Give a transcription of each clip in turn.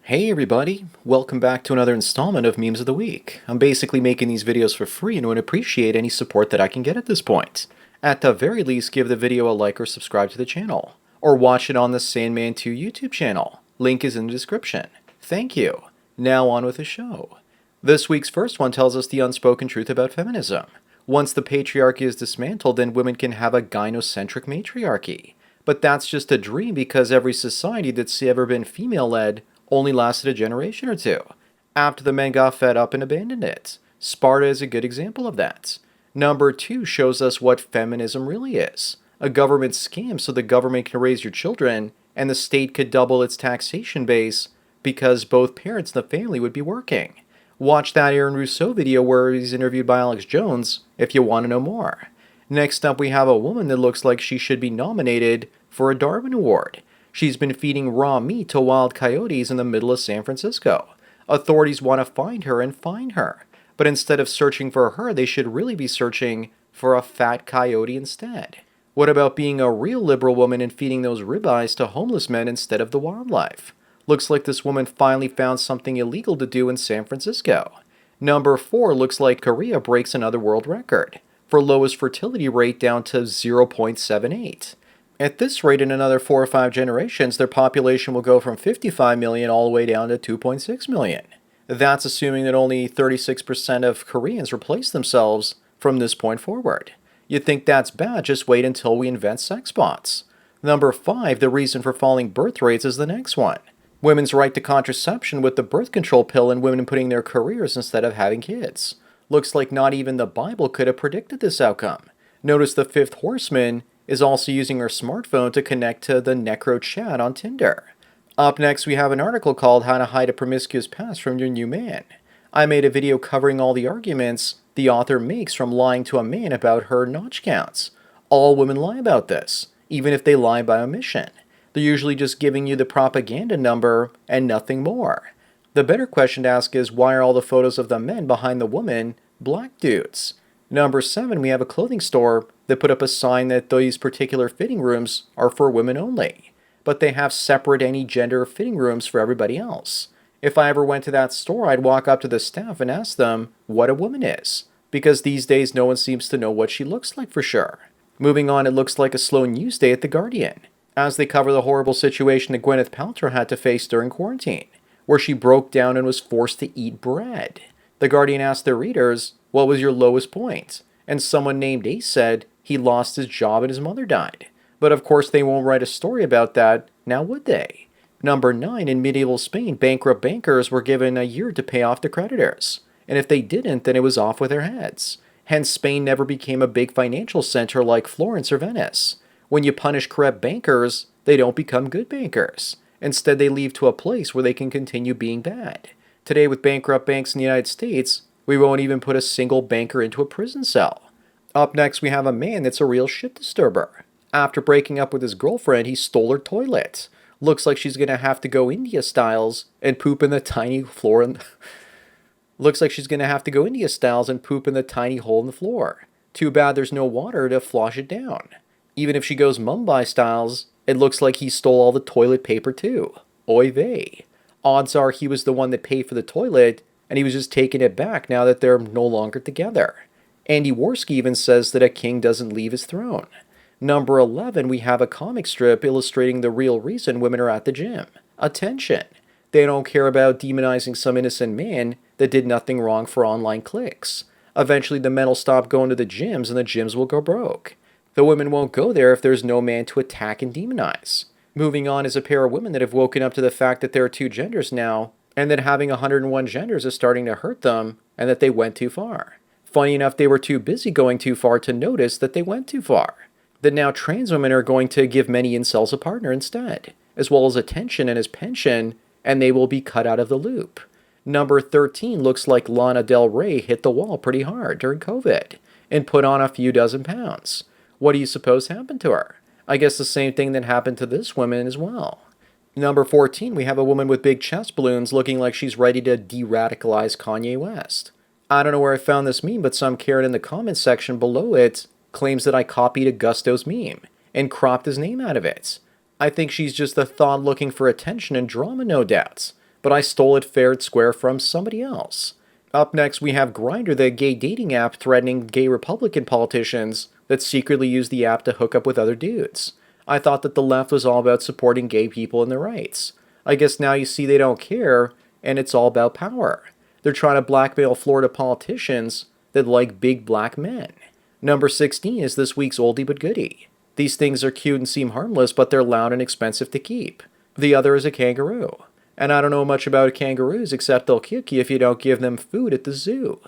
Hey everybody, welcome back to another installment of Memes of the Week. I'm basically making these videos for free and would appreciate any support that I can get at this point. At the very least, give the video a like or subscribe to the channel. Or watch it on the Sandman 2 YouTube channel. Link is in the description. Thank you. Now on with the show. This week's first one tells us the unspoken truth about feminism. Once the patriarchy is dismantled, then women can have a gynocentric matriarchy. But that's just a dream because every society that's ever been female-led only lasted a generation or two. After the men got fed up and abandoned it. Sparta is a good example of that. Number 2 shows us what feminism really is. A government scam so the government can raise your children and the state could double its taxation base because both parents in the family would be working. Watch that Aaron Rousseau video where he's interviewed by Alex Jones if you want to know more. Next up, we have a woman that looks like she should be nominated for a Darwin Award. She's been feeding raw meat to wild coyotes in the middle of San Francisco. Authorities want to find her and fine her. But instead of searching for her, they should really be searching for a fat coyote instead. What about being a real liberal woman and feeding those ribeyes to homeless men instead of the wildlife? Looks like this woman finally found something illegal to do in San Francisco. Number 4 looks like Korea breaks another world record for lowest fertility rate down to 0.78. At this rate, in another 4 or 5 generations, their population will go from 55 million all the way down to 2.6 million. That's assuming that only 36% of Koreans replace themselves from this point forward. You'd think that's bad, just wait until we invent sex bots. Number 5, the reason for falling birth rates is the next one. Women's right to contraception with the birth control pill and women putting their careers instead of having kids. Looks like not even the Bible could have predicted this outcome. Notice the fifth horseman is also using her smartphone to connect to the Necro chat on Tinder. Up next, we have an article called How to Hide a Promiscuous Past from Your New Man. I made a video covering all the arguments the author makes from lying to a man about her notch counts. All women lie about this, even if they lie by omission. They're usually just giving you the propaganda number and nothing more. The better question to ask is, why are all the photos of the men behind the woman black dudes? Number 7, we have a clothing store that put up a sign that these particular fitting rooms are for women only, but they have separate any gender fitting rooms for everybody else. If I ever went to that store, I'd walk up to the staff and ask them what a woman is, because these days no one seems to know what she looks like for sure. Moving on, it looks like a slow news day at The Guardian, as they cover the horrible situation that Gwyneth Paltrow had to face during quarantine, where she broke down and was forced to eat bread. The Guardian asked their readers, what was your lowest point? And someone named Ace said he lost his job and his mother died. But of course they won't write a story about that, now would they? Number 9, in medieval Spain, bankrupt bankers were given a year to pay off their creditors. And if they didn't, then it was off with their heads. Hence, Spain never became a big financial center like Florence or Venice. When you punish corrupt bankers, they don't become good bankers. Instead, they leave to a place where they can continue being bad. Today, with bankrupt banks in the United States, we won't even put a single banker into a prison cell. Up next, we have a man that's a real shit disturber. After breaking up with his girlfriend, he stole her toilet. Looks like she's gonna have to go India styles and poop in the tiny floor. Looks like she's gonna have to go India styles and poop in the tiny hole in the floor. Too bad there's no water to flush it down. Even if she goes Mumbai styles, it looks like he stole all the toilet paper too. Oy vey. Odds are he was the one that paid for the toilet, and he was just taking it back now that they're no longer together. Andy Worski even says that a king doesn't leave his throne. Number 11, we have a comic strip illustrating the real reason women are at the gym. Attention. They don't care about demonizing some innocent man that did nothing wrong for online clicks. Eventually the men will stop going to the gyms and the gyms will go broke. The women won't go there if there's no man to attack and demonize. Moving on is a pair of women that have woken up to the fact that there are 2 genders now, and that having 101 genders is starting to hurt them, and that they went too far. Funny enough, they were too busy going too far to notice that they went too far. That now trans women are going to give many incels a partner instead, as well as attention and his pension, and they will be cut out of the loop. Number 13 looks like Lana Del Rey hit the wall pretty hard during COVID, and put on a few dozen pounds. What do you suppose happened to her? I guess the same thing that happened to this woman as well. Number 14, we have a woman with big chest balloons looking like she's ready to de-radicalize Kanye West. I don't know where I found this meme, but some Karen in the comments section below it claims that I copied Augusto's meme and cropped his name out of it. I think she's just a thought looking for attention and drama, no doubt. but I stole it fair and square from somebody else. Up next, we have Grindr, the gay dating app threatening gay Republican politicians that secretly use the app to hook up with other dudes. I thought that the left was all about supporting gay people and their rights. I guess now you see they don't care, and it's all about power. They're trying to blackmail Florida politicians that like big black men. Number 16 is this week's oldie but goodie. These things are cute and seem harmless, but they're loud and expensive to keep. The other is a kangaroo. And I don't know much about kangaroos except they'll kick you if you don't give them food at the zoo.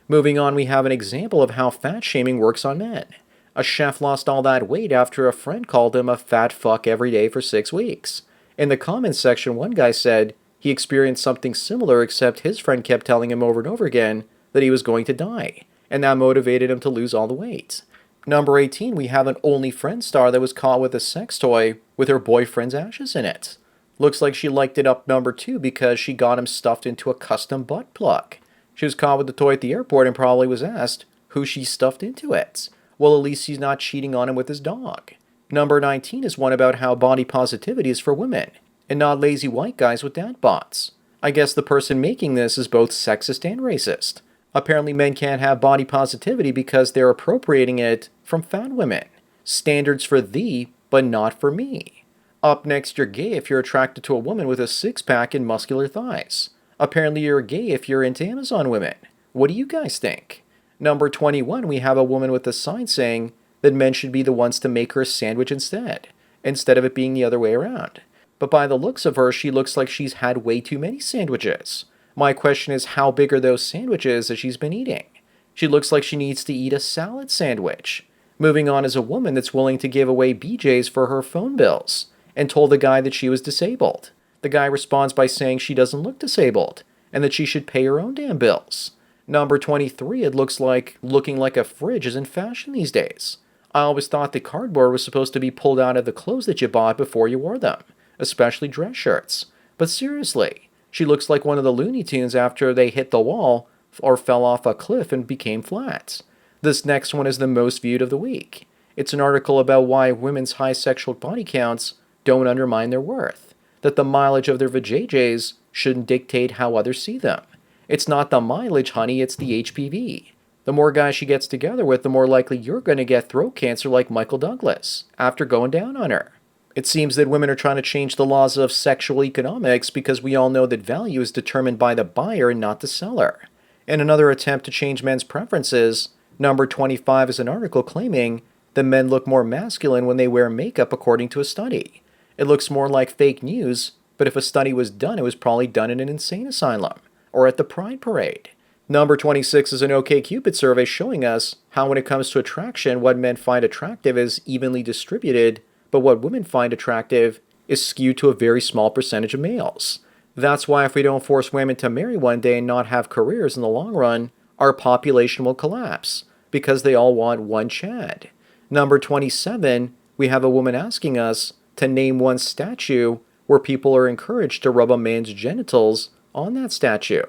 Moving on, we have an example of how fat shaming works on men. A chef lost all that weight after a friend called him a fat fuck every day for 6 weeks. In the comments section, one guy said he experienced something similar, except his friend kept telling him over and over again that he was going to die, and that motivated him to lose all the weight. Number 18, we have an OnlyFriends star that was caught with a sex toy with her boyfriend's ashes in it. Looks like she liked it up number 2 because she got him stuffed into a custom butt plug. She was caught with the toy at the airport and probably was asked who she stuffed into it. Well, at least he's not cheating on him with his dog. Number 19 is one about how body positivity is for women, and not lazy white guys with dad bods. I guess the person making this is both sexist and racist. Apparently men can't have body positivity because they're appropriating it from fat women. Standards for thee, but not for me. Up next, you're gay if you're attracted to a woman with a six-pack and muscular thighs. Apparently you're gay if you're into Amazon women. What do you guys think? Number 21, we have a woman with a sign saying that men should be the ones to make her a sandwich instead of it being the other way around. But by the looks of her, she looks like she's had way too many sandwiches. My question is, how big are those sandwiches that she's been eating? She looks like she needs to eat a salad sandwich. Moving on is a woman that's willing to give away BJs for her phone bills and told the guy that she was disabled. The guy responds by saying she doesn't look disabled and that she should pay her own damn bills. Number 23, it looks like looking like a fridge is in fashion these days. I always thought the cardboard was supposed to be pulled out of the clothes that you bought before you wore them, especially dress shirts. But seriously, she looks like one of the Looney Tunes after they hit the wall or fell off a cliff and became flat. This next one is the most viewed of the week. It's an article about why women's high sexual body counts don't undermine their worth, that the mileage of their vajayjays shouldn't dictate how others see them. It's not the mileage, honey, it's the HPV. The more guys she gets together with, the more likely you're going to get throat cancer like Michael Douglas after going down on her. It seems that women are trying to change the laws of sexual economics because we all know that value is determined by the buyer and not the seller. In another attempt to change men's preferences, number 25 is an article claiming that men look more masculine when they wear makeup according to a study. It looks more like fake news, but if a study was done, it was probably done in an insane asylum or at the Pride Parade. Number 26 is an OkCupid survey showing us how when it comes to attraction, what men find attractive is evenly distributed, but what women find attractive is skewed to a very small percentage of males. That's why if we don't force women to marry one day and not have careers in the long run, our population will collapse, because they all want one Chad. Number 27, we have a woman asking us to name one statue where people are encouraged to rub a man's genitals on that statue.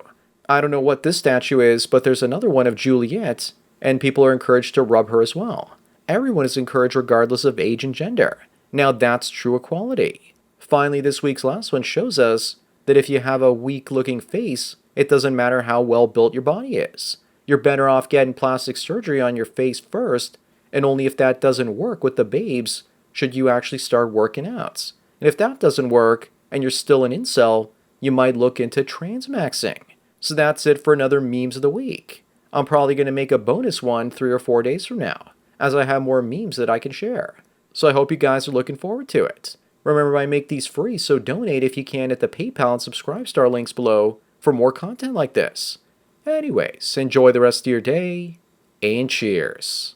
I don't know what this statue is, but there's another one of Juliet, and people are encouraged to rub her as well. Everyone is encouraged regardless of age and gender. Now that's true equality. Finally, this week's last one shows us that if you have a weak-looking face, it doesn't matter how well built your body is. You're better off getting plastic surgery on your face first, and only if that doesn't work with the babes should you actually start working out. And if that doesn't work, and you're still an incel, you might look into transmaxing. So that's it for another Memes of the Week. I'm probably going to make a bonus one 3 or 4 days from now, as I have more memes that I can share. So I hope you guys are looking forward to it. Remember, I make these free, so donate if you can at the PayPal and Subscribe Star links below for more content like this. Anyways, enjoy the rest of your day, and cheers.